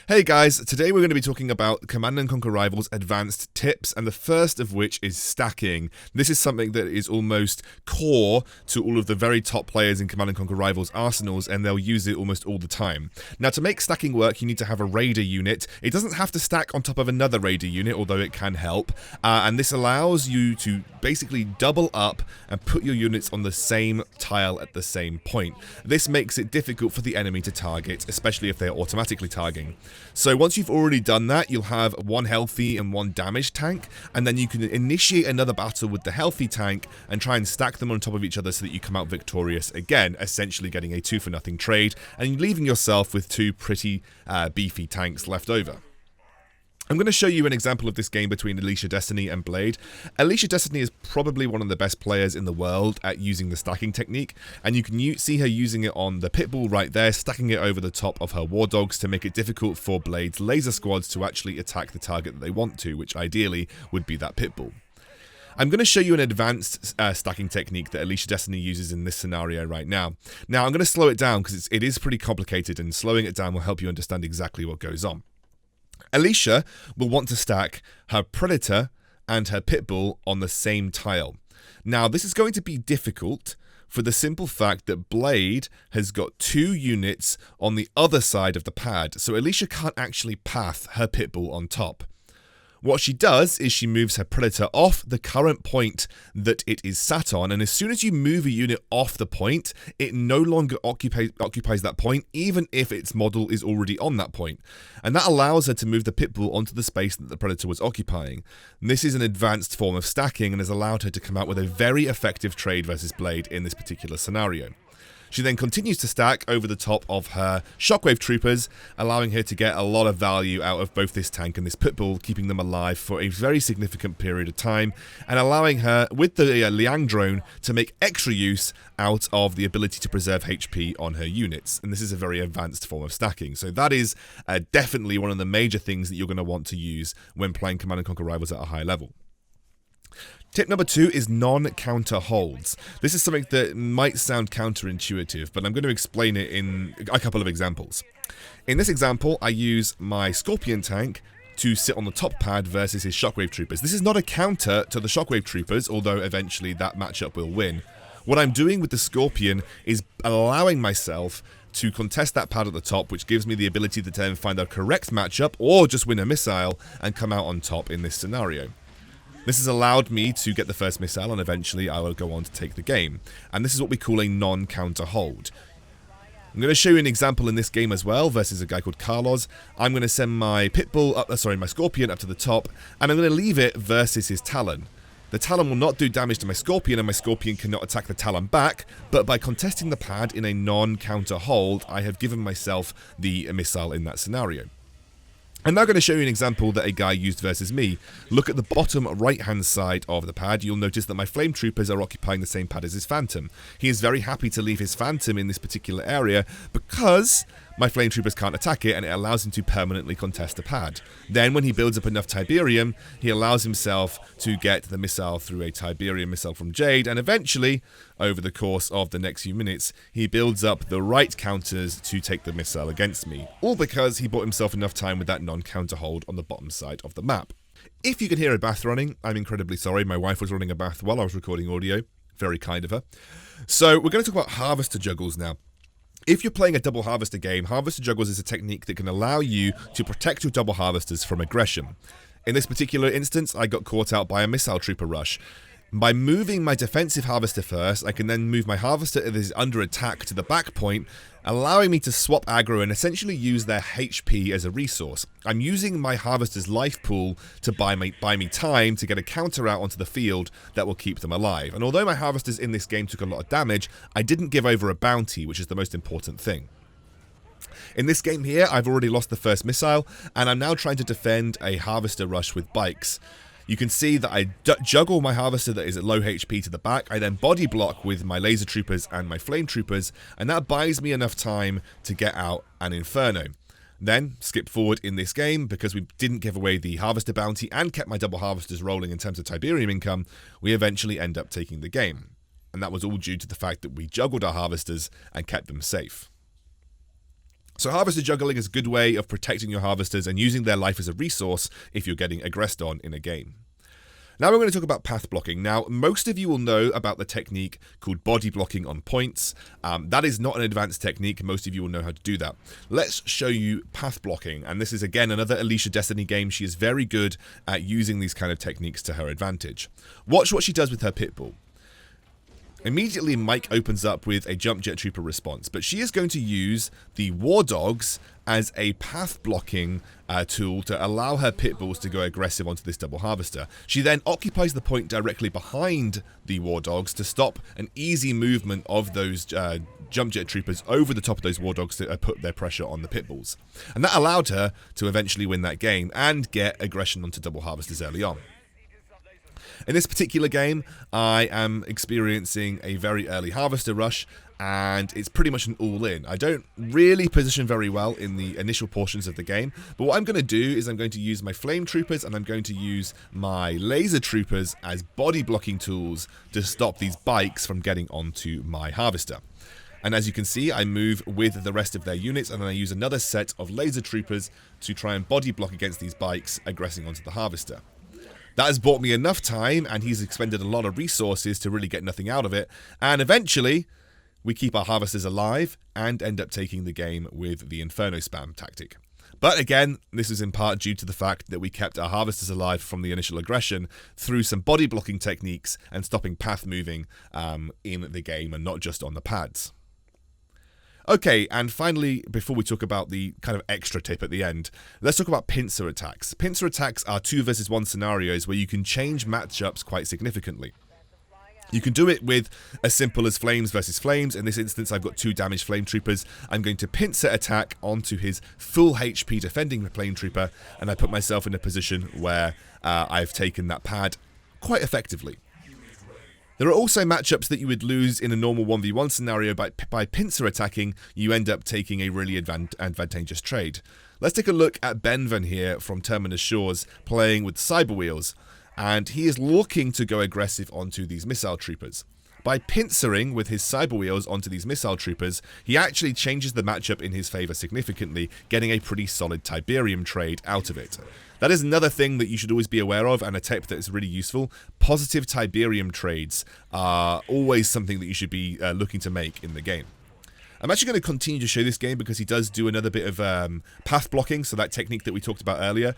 Hey guys, today we're going to be talking about Command & Conquer Rivals advanced tips, and the first of which is stacking. This is something that is almost core to all of the very top players in Command & Conquer Rivals arsenals, and they'll use it almost all the time. Now, to make stacking work, you need to have a raider unit. It doesn't have to stack on top of another raider unit, although it can help, and this allows you to basically double up and put your units on the same tile at the same point. This makes it difficult for the enemy to target, especially if they're automatically targeting. So once you've already done that, you'll have one healthy and one damaged tank, and then you can initiate another battle with the healthy tank and try and stack them on top of each other so that you come out victorious again, essentially getting a 2-for-nothing trade and leaving yourself with two pretty beefy tanks left over. I'm going to show you an example of this game between Alicia Destiny and Blade. Alicia Destiny is probably one of the best players in the world at using the stacking technique, and you can see her using it on the Pitbull right there, stacking it over the top of her War Dogs to make it difficult for Blade's laser squads to actually attack the target that they want to, which ideally would be that Pitbull. I'm going to show you an advanced stacking technique that Alicia Destiny uses in this scenario right now. Now, I'm going to slow it down because it is pretty complicated, and slowing it down will help you understand exactly what goes on. Alicia will want to stack her Predator and her Pitbull on the same tile. Now, this is going to be difficult for the simple fact that Blade has got two units on the other side of the pad, so Alicia can't actually path her Pitbull on top. What she does is she moves her Predator off the current point that it is sat on, and as soon as you move a unit off the point, it no longer occupies that point, even if its model is already on that point. And that allows her to move the Pitbull onto the space that the Predator was occupying. And this is an advanced form of stacking and has allowed her to come out with a very effective trade versus Blade in this particular scenario. She then continues to stack over the top of her Shockwave Troopers, allowing her to get a lot of value out of both this tank and this Pitbull, keeping them alive for a very significant period of time, and allowing her, with the Liang drone, to make extra use out of the ability to preserve HP on her units. And this is a very advanced form of stacking. So that is definitely one of the major things that you're going to want to use when playing Command & Conquer Rivals at a high level. Tip number 2 is non-counter holds. This is something that might sound counterintuitive, but I'm going to explain it in a couple of examples. In this example, I use my Scorpion tank to sit on the top pad versus his Shockwave Troopers. This is not a counter to the Shockwave Troopers, although eventually that matchup will win. What I'm doing with the Scorpion is allowing myself to contest that pad at the top, which gives me the ability to then find a correct matchup or just win a missile and come out on top in this scenario. This has allowed me to get the first missile, and eventually I will go on to take the game. And this is what we call a non-counter hold. I'm going to show you an example in this game as well versus a guy called Carlos. I'm going to send my my Scorpion up to the top, and I'm going to leave it versus his Talon. The Talon will not do damage to my Scorpion, and my Scorpion cannot attack the Talon back, but by contesting the pad in a non-counter hold, I have given myself the missile in that scenario. I'm now going to show you an example that a guy used versus me. Look at the bottom right-hand side of the pad. You'll notice that my Flame Troopers are occupying the same pad as his Phantom. He is very happy to leave his Phantom in this particular area because my Flame Troopers can't attack it, and it allows him to permanently contest the pad. Then, when he builds up enough Tiberium, he allows himself to get the missile through a Tiberium missile from Jade, and eventually, over the course of the next few minutes, he builds up the right counters to take the missile against me, all because he bought himself enough time with that non-counter hold on the bottom side of the map. If you can hear a bath running, I'm incredibly sorry. My wife was running a bath while I was recording audio. Very kind of her. So, we're going to talk about Harvester Juggles now. If you're playing a double harvester game, Harvester Juggles is a technique that can allow you to protect your double harvesters from aggression. In this particular instance, I got caught out by a missile trooper rush. By moving my defensive harvester first, I can then move my harvester that is under attack to the back point, allowing me to swap aggro and essentially use their HP as a resource. I'm using my harvester's life pool to buy me time to get a counter out onto the field that will keep them alive. And although my harvesters in this game took a lot of damage, I didn't give over a bounty, which is the most important thing. In this game here, I've already lost the first missile, and I'm now trying to defend a harvester rush with bikes. You can see that I juggle my harvester that is at low HP to the back. I then body block with my laser troopers and my flame troopers, and that buys me enough time to get out an inferno. Then, skip forward in this game, because we didn't give away the harvester bounty and kept my double harvesters rolling in terms of Tiberium income, we eventually end up taking the game. And that was all due to the fact that we juggled our harvesters and kept them safe. So harvester juggling is a good way of protecting your harvesters and using their life as a resource if you're getting aggressed on in a game. Now we're going to talk about path blocking. Now, most of you will know about the technique called body blocking on points. That is not an advanced technique. Most of you will know how to do that. Let's show you path blocking. And this is, again, another Alicia Destiny game. She is very good at using these kind of techniques to her advantage. Watch what she does with her Pitbull. Immediately, Mike opens up with a Jump Jet Trooper response, but she is going to use the War Dogs as a path blocking tool to allow her Pitbulls to go aggressive onto this double harvester. She then occupies the point directly behind the War Dogs to stop an easy movement of those Jump Jet Troopers over the top of those War Dogs to put their pressure on the Pitbulls. And that allowed her to eventually win that game and get aggression onto double harvesters early on. In this particular game, I am experiencing a very early harvester rush, and it's pretty much an all-in. I don't really position very well in the initial portions of the game, but what I'm going to do is I'm going to use my flame troopers and I'm going to use my laser troopers as body blocking tools to stop these bikes from getting onto my harvester. And as you can see, I move with the rest of their units, and then I use another set of laser troopers to try and body block against these bikes aggressing onto the harvester. That has bought me enough time, and he's expended a lot of resources to really get nothing out of it. And eventually, we keep our harvesters alive and end up taking the game with the Inferno Spam tactic. But again, this is in part due to the fact that we kept our harvesters alive from the initial aggression through some body blocking techniques and stopping path moving in the game and not just on the pads. Okay, and finally, before we talk about the kind of extra tip at the end, let's talk about pincer attacks. Pincer attacks are 2 versus 1 scenarios where you can change matchups quite significantly. You can do it with as simple as flames versus flames. In this instance, I've got 2 damaged flame troopers. I'm going to pincer attack onto his full HP defending flame trooper, and I put myself in a position where I've taken that pad quite effectively. There are also matchups that you would lose in a normal 1v1 scenario, but by pincer attacking, you end up taking a really advantageous trade. Let's take a look at Benven here from Terminus Shores playing with Cyber Wheels, and he is looking to go aggressive onto these missile troopers. By pincering with his Cyber Wheels onto these missile troopers, he actually changes the matchup in his favour significantly, getting a pretty solid Tiberium trade out of it. That is another thing that you should always be aware of, and a tip that is really useful. Positive Tiberium trades are always something that you should be looking to make in the game. I'm actually going to continue to show this game because he does do another bit of path blocking, so that technique that we talked about earlier.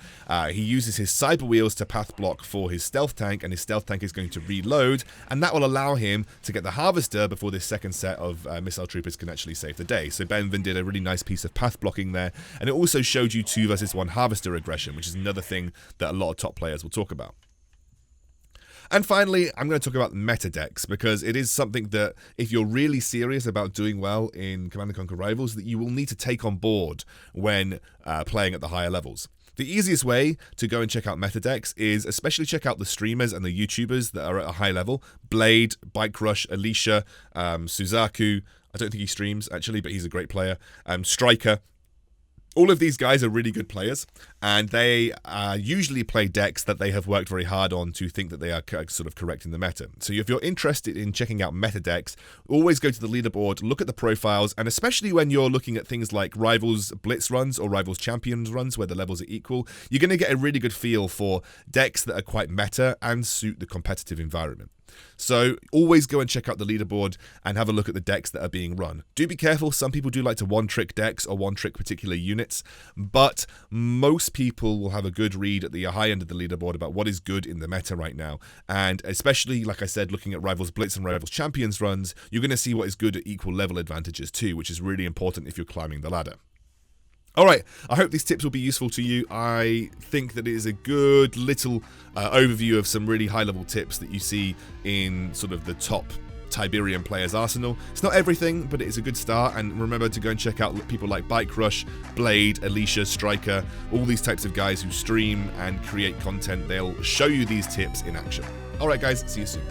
He uses his Cyber Wheels to path block for his Stealth Tank, and his Stealth Tank is going to reload, and that will allow him to get the Harvester before this second set of Missile Troopers can actually save the day. So Benven did a really nice piece of path blocking there, and it also showed you 2 versus 1 Harvester aggression, which is another thing that a lot of top players will talk about. And finally, I'm going to talk about meta decks, because it is something that, if you're really serious about doing well in Command & Conquer Rivals, that you will need to take on board when playing at the higher levels. The easiest way to go and check out meta decks is especially check out the streamers and the YouTubers that are at a high level. Blade, Bike Rush, Alicia, Suzaku. I don't think he streams, actually, but he's a great player. Striker. All of these guys are really good players, and they usually play decks that they have worked very hard on to think that they are sort of correct in the meta. So if you're interested in checking out meta decks, always go to the leaderboard, look at the profiles, and especially when you're looking at things like Rivals Blitz runs or Rivals Champions runs where the levels are equal, you're going to get a really good feel for decks that are quite meta and suit the competitive environment. So always go and check out the leaderboard and have a look at the decks that are being run. Do be careful, some people do like to one-trick decks or one-trick particular units, but most people will have a good read at the high end of the leaderboard about what is good in the meta right now. And especially, like I said, looking at Rivals Blitz and Rivals Champions runs, you're going to see what is good at equal level advantages too, which is really important if you're climbing the ladder. Alright, I hope these tips will be useful to you. I think that it is a good little overview of some really high-level tips that you see in sort of the top Tiberium players' arsenal. It's not everything, but it is a good start, and remember to go and check out people like Bike Rush, Blade, Alicia, Striker, all these types of guys who stream and create content. They'll show you these tips in action. Alright guys, see you soon.